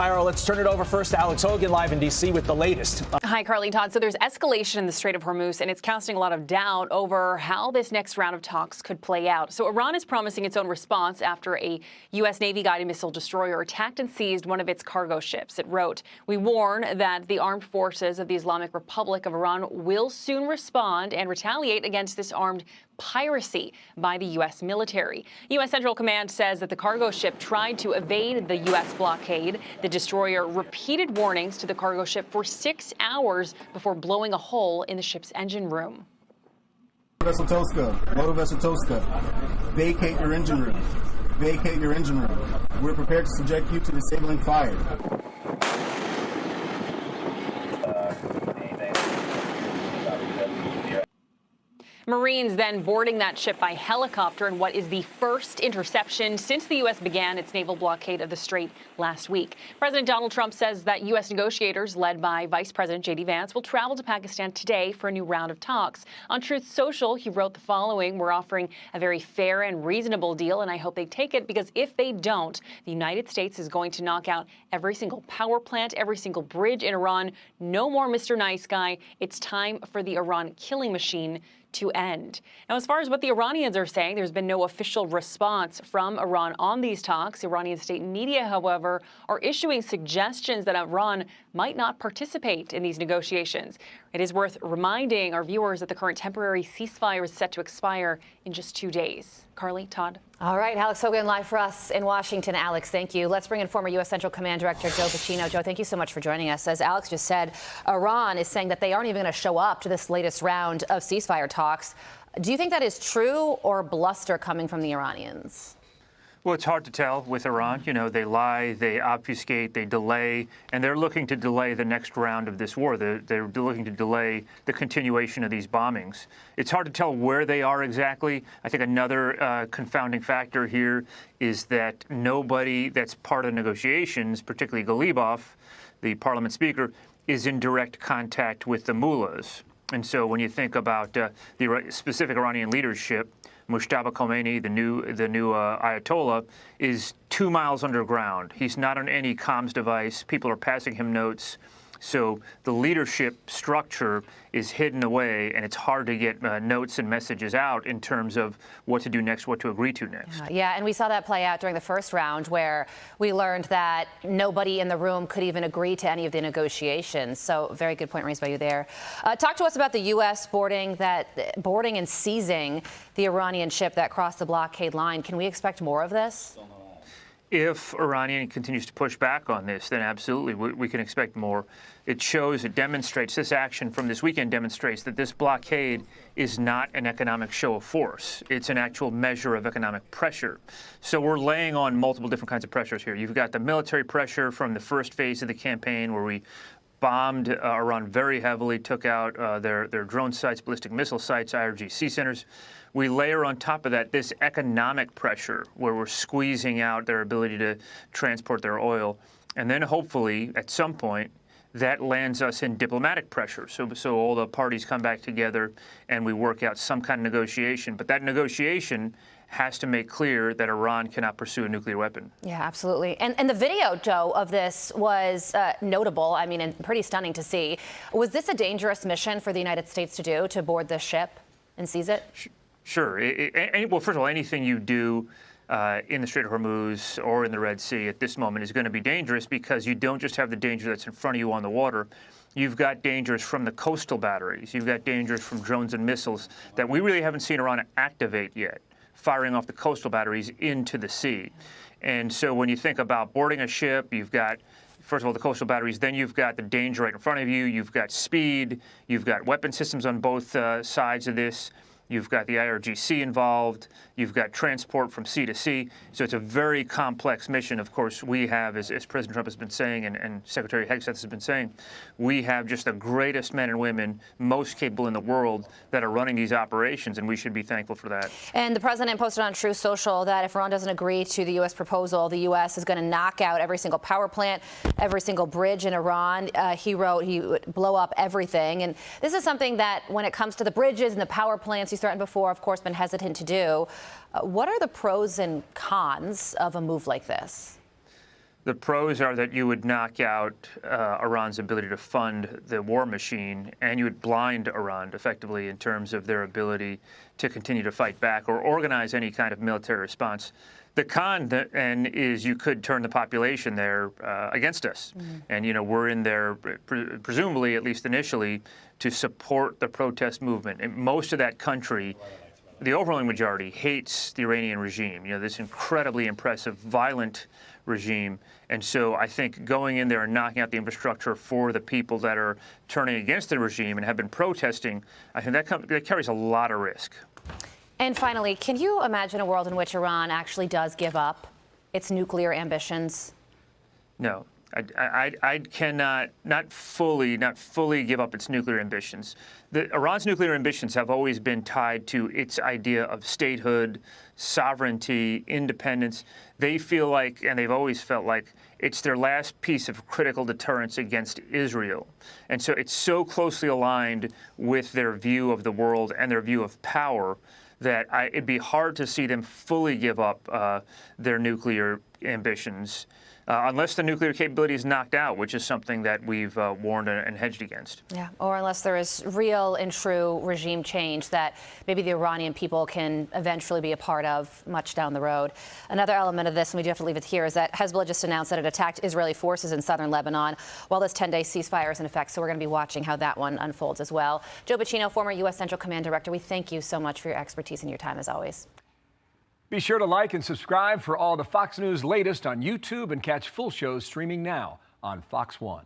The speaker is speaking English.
ceasefire. Let's turn it over first to Alex Hogan live in D.C. with the latest. Hi, Carly, Todd. So there's escalation in the Strait of Hormuz, and it's casting a lot of doubt over how this next round of talks could play out. So Iran is promising its own response after a U.S. Navy-guided missile destroyer attacked and seized one of its cargo ships. It wrote, "We warn that the armed forces of the Islamic Republic of Iran will soon respond and retaliate against this armed piracy by the U.S. military." U.S. Central Command says that the cargo ship tried to evade the U.S. blockade. The destroyer repeated warnings to the cargo ship for 6 hours before blowing a hole in the ship's engine room. Vessel Tosca, Motor Vessel Tosca, vacate your engine room. Vacate your engine room. We're prepared to subject you to disabling fire. Marines then boarding that ship by helicopter in what is the first interception since the U.S. began its naval blockade of the Strait last week. President Donald Trump says that U.S. negotiators led by Vice President J.D. Vance will travel to Pakistan today for a new round of talks. On Truth Social, he wrote the following: "We're offering a very fair and reasonable deal, and I hope they take it, because if they don't, the United States is going to knock out every single power plant, every single bridge in Iran. No more Mr. Nice Guy. It's time for the Iran killing machine to end." Now, as far as what the Iranians are saying, there's been no official response from Iran on these talks. Iranian state media, however, are issuing suggestions that Iran might not participate in these negotiations. It is worth reminding our viewers that the current temporary ceasefire is set to expire in just 2 days. Carly, Todd. All right, Alex Hogan live for us in Washington. Alex, thank you. Let's bring in former U.S. Central Command Director Joe Pacino. Joe, thank you so much for joining us. As Alex just said, Iran is saying that they aren't even going to show up to this latest round of ceasefire talks. Do you think that is true or bluster coming from the Iranians? Well, it's hard to tell with Iran. You know, they lie, they obfuscate, they delay, and they're looking to delay the next round of this war. They're looking to delay the continuation of these bombings. It's hard to tell where they are exactly. I think another confounding factor here is that nobody that's part of negotiations, particularly Galibov, the parliament speaker, is in direct contact with the mullahs. And so when you think about the specific Iranian leadership, Mujtaba Khomeini, the new Ayatollah, is 2 miles underground. He's not on any comms device. People are passing him notes. So the leadership structure is hidden away, and it's hard to get notes and messages out in terms of what to do next, what to agree to next. Yeah, and we saw that play out during the first round, where we learned that nobody in the room could even agree to any of the negotiations. So very good point raised by you there. Talk to us about the U.S. boarding and seizing the Iranian ship that crossed the blockade line. Can we expect more of this? If Iran continues to push back on this, then absolutely we can expect more. It demonstrates, this action from this weekend demonstrates that this blockade is not an economic show of force. It's an actual measure of economic pressure. So we're laying on multiple different kinds of pressures here. You've got the military pressure from the first phase of the campaign, where we bombed Iran very heavily, took out their drone sites, ballistic missile sites, IRGC centers. We layer on top of that this economic pressure, where we're squeezing out their ability to transport their oil. And then hopefully, at some point, that lands us in diplomatic pressure. So all the parties come back together and we work out some kind of negotiation. But that negotiation has to make clear that Iran cannot pursue a nuclear weapon. Yeah, absolutely. And the video, Joe, of this was notable, I mean, and pretty stunning to see. Was this a dangerous mission for the United States to do, to board this ship and seize it? Sure. Well, first of all, anything you do in the Strait of Hormuz or in the Red Sea at this moment is going to be dangerous, because you don't just have the danger that's in front of you on the water. You've got dangers from the coastal batteries. You've got dangers from drones and missiles that we really haven't seen Iran activate yet, firing off the coastal batteries into the sea. And so when you think about boarding a ship, you've got, first of all, the coastal batteries, then you've got the danger right in front of you, you've got speed, you've got weapon systems on both sides of this. You've got the IRGC involved. You've got transport from sea to sea. So it's a very complex mission. Of course, we have, as President Trump has been saying, and Secretary Hegseth has been saying, we have just the greatest men and women, most capable in the world, that are running these operations, and we should be thankful for that. And the president posted on Truth Social that if Iran doesn't agree to the U.S. proposal, the U.S. is going to knock out every single power plant, every single bridge in Iran. He wrote he would blow up everything. And this is something that, when it comes to the bridges and the power plants, he's threatened before, of course, been hesitant to do. What are the pros and cons of a move like this? The pros are that you would knock out Iran's ability to fund the war machine, and you would blind Iran effectively in terms of their ability to continue to fight back or organize any kind of military response. The con is you could turn the population there against us. And, we're in there, presumably, at least initially, to support the protest movement. And most of that country, the overwhelming majority, hates the Iranian regime, this incredibly impressive, violent regime. And so I think going in there and knocking out the infrastructure for the people that are turning against the regime and have been protesting, I think that carries a lot of risk. And finally, can you imagine a world in which Iran actually does give up its nuclear ambitions? No. I cannot not fully give up its nuclear ambitions. Iran's nuclear ambitions have always been tied to its idea of statehood, sovereignty, independence. They feel like, and they've always felt like, it's their last piece of critical deterrence against Israel. And so it's so closely aligned with their view of the world and their view of power that it'd be hard to see them fully give up their nuclear ambitions. Unless the nuclear capability is knocked out, which is something that we've warned and hedged against. Yeah, or unless there is real and true regime change that maybe the Iranian people can eventually be a part of much down the road. Another element of this, and we do have to leave it here, is that Hezbollah just announced that it attacked Israeli forces in southern Lebanon while this 10-day ceasefire is in effect. So we're going to be watching how that one unfolds as well. Joe Bacino, former U.S. Central Command Director, we thank you so much for your expertise and your time as always. Be sure to like and subscribe for all the Fox News latest on YouTube and catch full shows streaming now on Fox One.